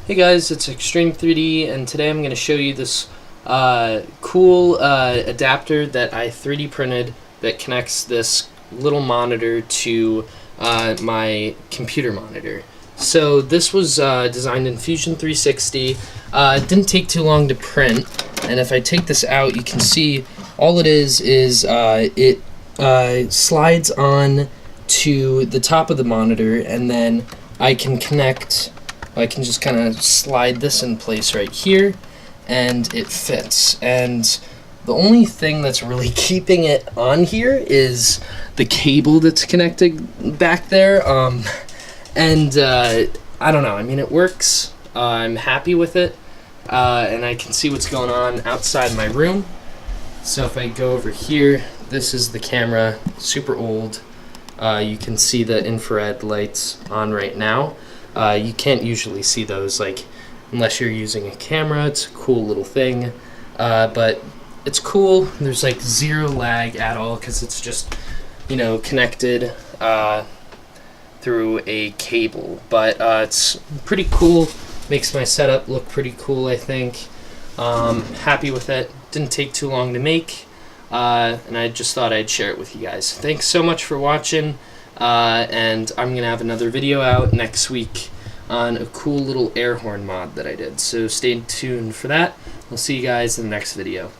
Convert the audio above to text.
Hey guys, it's Extreme 3D, and today I'm going to show you this cool adapter that I 3D printed that connects this little monitor to my computer monitor. So this was designed in Fusion 360. It didn't take too long to print, and if I take this out, you can see all it is it slides on to the top of the monitor, and then I can just kind of slide this in place right here, and it fits. And the only thing that's really keeping it on here is the cable that's connected back there. I don't know. I mean, it works. I'm happy with it, and I can see what's going on outside my room. So if I go over here, this is the camera, super old. You can see the infrared lights on right now. You can't usually see those unless you're using a camera. It's a cool little thing, but it's cool. There's zero lag at all because it's just connected through a cable. But it's pretty cool. Makes my setup look pretty cool, I think. Happy with it. Didn't take too long to make, and I just thought I'd share it with you guys. Thanks so much for watching. And I'm gonna have another video out next week on a cool little air horn mod that I did, so stay tuned for that. I'll see you guys in the next video.